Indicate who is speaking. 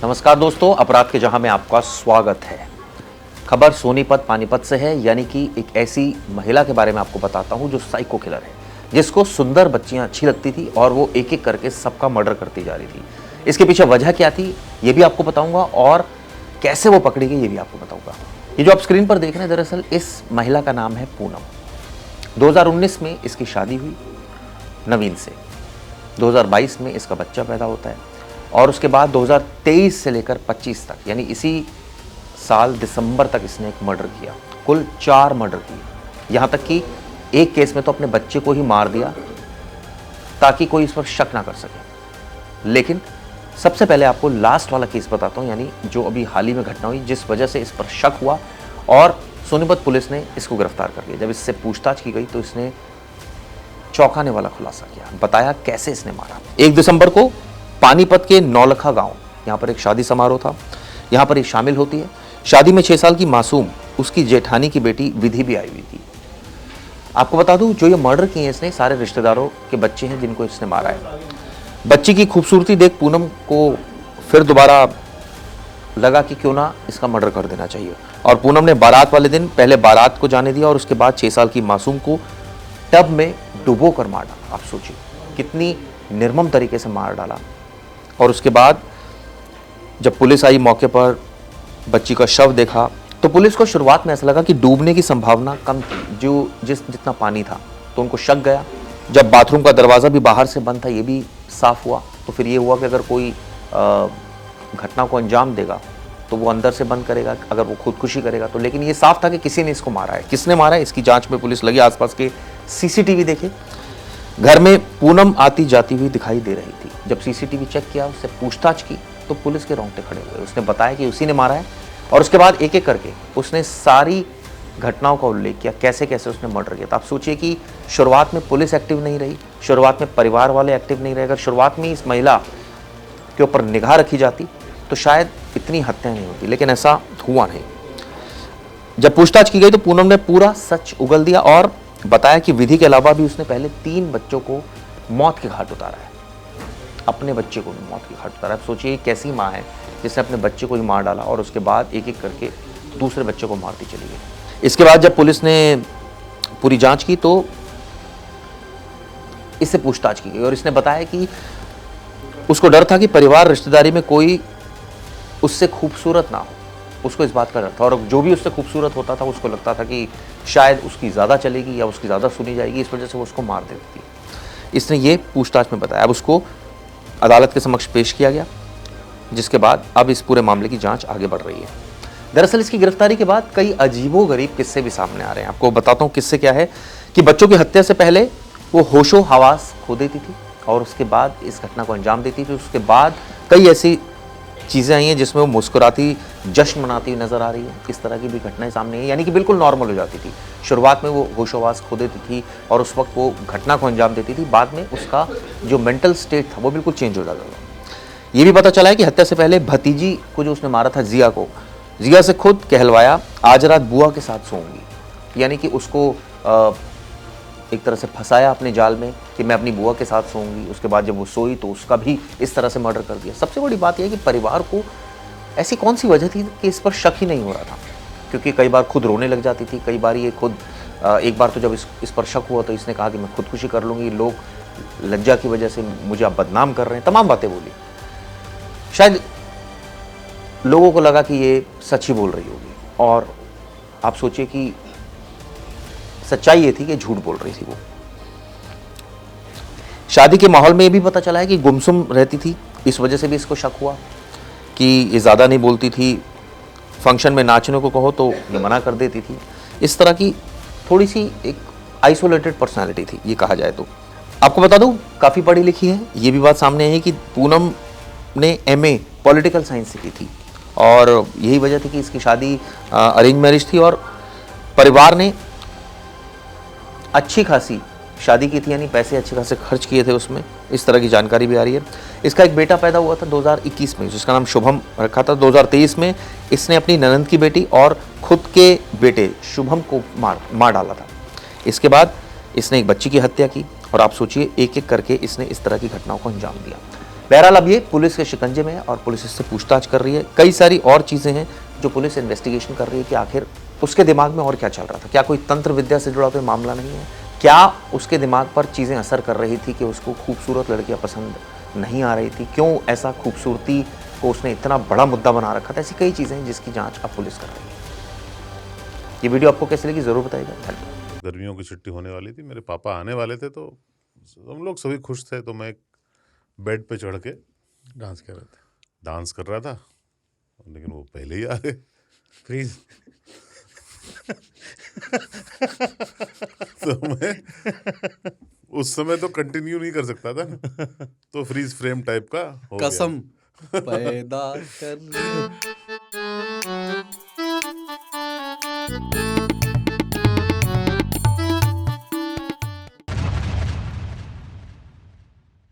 Speaker 1: नमस्कार दोस्तों, अपराध के जहां में आपका स्वागत है। खबर सोनीपत पानीपत से है, यानी कि एक ऐसी महिला के बारे में आपको बताता हूं जो साइको किलर है, जिसको सुंदर बच्चियां अच्छी लगती थी और वो एक एक करके सबका मर्डर करती जा रही थी। इसके पीछे वजह क्या थी ये भी आपको बताऊंगा और कैसे वो पकड़ी गई ये भी आपको बताऊंगा। ये जो आप स्क्रीन पर देख रहे हैं, दरअसल इस महिला का नाम है पूनम। 2019 में इसकी शादी हुई नवीन से। 2022 में इसका बच्चा पैदा होता है और उसके बाद 2023 से लेकर 25 तक, यानी इसी साल दिसंबर तक इसने एक मर्डर किया। कुल 4 मर्डर किए। यहाँ तक कि एक केस में तो अपने बच्चे को ही मार दिया ताकि कोई इस पर शक ना कर सके। लेकिन सबसे पहले आपको लास्ट वाला केस बताता हूँ, यानी जो अभी हाल ही में घटना हुई जिस वजह से इस पर शक हुआ और सोनीपत पुलिस ने इसको गिरफ्तार कर लिया। जब इससे पूछताछ की गई तो इसने चौंकाने वाला खुलासा किया, बताया कैसे इसने मारा। 1 दिसंबर को पानीपत के नौलखा गांव, यहाँ पर एक शादी समारोह था, यहाँ पर ये शामिल होती है। शादी में 6 साल की मासूम उसकी जेठानी की बेटी विधि भी आई हुई थी। आपको बता दूं, जो ये मर्डर किए इसने सारे रिश्तेदारों के बच्चे हैं जिनको इसने मारा है। बच्ची की खूबसूरती देख पूनम को फिर दोबारा लगा कि क्यों ना इसका मर्डर कर देना चाहिए और पूनम ने बारात वाले दिन पहले बारात को जाने दिया और उसके बाद 6 साल की मासूम को टब में डुबो कर मार डाला। आप सोचिए कितनी निर्मम तरीके से मार डाला। और उसके बाद जब पुलिस आई मौके पर, बच्ची का शव देखा तो पुलिस को शुरुआत में ऐसा लगा कि डूबने की संभावना कम थी, जितना पानी था, तो उनको शक गया। जब बाथरूम का दरवाज़ा भी बाहर से बंद था ये भी साफ हुआ, तो फिर ये हुआ कि अगर कोई घटना को अंजाम देगा तो वो अंदर से बंद करेगा, अगर वो खुदकुशी करेगा तो। लेकिन ये साफ था कि किसी ने इसको मारा है। किसने मारा है इसकी जांच में पुलिस लगी। आसपास के सीसीटीवी देखे, घर में पूनम आती जाती हुई दिखाई दे रही थी। जब सीसीटीवी चेक किया, उससे पूछताछ की तो पुलिस के रोंगटे खड़े हुए। उसने बताया कि उसी ने मारा है और उसके बाद एक एक करके उसने सारी घटनाओं का उल्लेख किया, कैसे कैसे उसने मर्डर किया। तो आप सोचिए कि शुरुआत में पुलिस एक्टिव नहीं रही, शुरुआत में परिवार वाले एक्टिव नहीं रहे। अगर शुरुआत में इस महिला के ऊपर निगाह रखी जाती तो शायद इतनी हत्याएं नहीं होती, लेकिन ऐसा हुआ नहीं। जब पूछताछ की गई तो पूनम ने पूरा सच उगल दिया और बताया कि विधि के अलावा भी उसने पहले 3 बच्चों को मौत के घाट उतारा है। अपने बच्चे को भी मौत के घाट उतारा है। कैसी कैसी माँ है जिसने अपने बच्चे को ही मार डाला और उसके बाद एक एक करके दूसरे बच्चे को मारती चली गई। इसके बाद जब पुलिस ने पूरी जांच की तो इससे पूछताछ की गई और इसने बताया कि उसको डर था कि परिवार रिश्तेदारी में कोई उससे खूबसूरत ना हो। उसको इस बात का डर था और जो भी उससे खूबसूरत होता था उसको लगता था कि शायद उसकी ज़्यादा चलेगी या उसकी ज़्यादा सुनी जाएगी, इस वजह से वो उसको मार देती थी। इसने ये पूछताछ में बताया। अब उसको अदालत के समक्ष पेश किया गया, जिसके बाद अब इस पूरे मामले की जांच आगे बढ़ रही है। दरअसल इसकी गिरफ्तारी के बाद कई अजीबोगरीब किस्से भी सामने आ रहे हैं। आपको बताता हूँ किस्से क्या है कि बच्चों की हत्या से पहले वो होशो हवास खो देती थी और उसके बाद इस घटना को अंजाम देती थी। उसके बाद कई ऐसी चीज़ें आई हैं जिसमें वो मुस्कुराती जश्न मनाती हुई नजर आ रही है। इस तरह की भी घटनाएं सामने आई, यानी कि बिल्कुल नॉर्मल हो जाती थी। शुरुआत में वो होशोवास खो देती थी और उस वक्त वो घटना को अंजाम देती थी, बाद में उसका जो मेंटल स्टेट था वो बिल्कुल चेंज हो जाता था। ये भी पता चला है कि हत्या से पहले भतीजी को जो उसने मारा था जिया को, जिया से खुद कहलवाया आज रात बुआ के साथ सोऊंगी, यानी कि उसको एक तरह से फंसाया अपने जाल में कि मैं अपनी बुआ के साथ सोऊंगी। उसके बाद जब वो सोई तो उसका भी इस तरह से मर्डर कर दिया। सबसे बड़ी बात यह है कि परिवार को ऐसी कौन सी वजह थी कि इस पर शक ही नहीं हो रहा था, क्योंकि कई बार खुद रोने लग जाती थी, कई बार ये खुद एक बार तो जब इस पर शक हुआ तो इसने कहा कि मैं खुदकुशी कर लूँगी, लोग लज्जा की वजह से मुझे अब बदनाम कर रहे हैं, तमाम बातें बोली। शायद लोगों को लगा कि ये सच ही बोल रही होगी और आप सोचिए कि सच्चाई ये थी कि झूठ बोल रही थी वो। शादी के माहौल में ये भी पता चला है कि गुमसुम रहती थी, इस वजह से भी इसको शक हुआ कि ये ज़्यादा नहीं बोलती थी। फंक्शन में नाचने को कहो तो ये मना कर देती थी। इस तरह की थोड़ी सी एक आइसोलेटेड पर्सनालिटी थी ये कहा जाए तो। आपको बता दूं काफ़ी पढ़ी लिखी है। ये भी बात सामने आई है कि पूनम ने MA पॉलिटिकल साइंस से की थी और यही वजह थी कि इसकी शादी अरेंज मैरिज थी और परिवार ने अच्छी खासी शादी की थी, यानी पैसे अच्छे खासे खर्च किए थे उसमें। इस तरह की जानकारी भी आ रही है। इसका एक बेटा पैदा हुआ था 2021 में, जिसका नाम शुभम रखा था। 2023 में इसने अपनी ननंद की बेटी और खुद के बेटे शुभम को मार डाला था। इसके बाद इसने एक बच्ची की हत्या की और आप सोचिए एक एक करके इसने इस तरह की घटनाओं को अंजाम दिया। बहरहाल अब ये पुलिस के शिकंजे में है और पुलिस इससे पूछताछ कर रही है। कई सारी और चीज़ें हैं जो पुलिस इन्वेस्टिगेशन कर रही है कि आखिर उसके दिमाग में और क्या चल रहा था। क्या कोई तंत्र विद्या से जुड़ा कोई मामला नहीं है? क्या उसके दिमाग पर चीज़ें असर कर रही थी कि उसको खूबसूरत लड़कियां पसंद नहीं आ रही थी? क्यों ऐसा खूबसूरती को उसने इतना बड़ा मुद्दा बना रखा था? ऐसी कई चीज़ें हैं जिसकी जांच अब पुलिस कर रही है। ये वीडियो आपको कैसी लगी ज़रूर बताइएगा। धन्यवाद।
Speaker 2: गर्मियों की छुट्टी होने वाली थी, मेरे पापा आने वाले थे, तो हम लोग सभी खुश थे। तो मैं बेड पे चढ़ के
Speaker 3: डांस कर रहे थे,
Speaker 2: डांस कर रहा था, लेकिन वो पहले ही आ गए।
Speaker 3: फ्रीज।
Speaker 2: तो मैं उस समय तो कंटिन्यू नहीं कर सकता था, तो फ्रीज फ्रेम टाइप का हो गया।
Speaker 3: कसम पैदा कर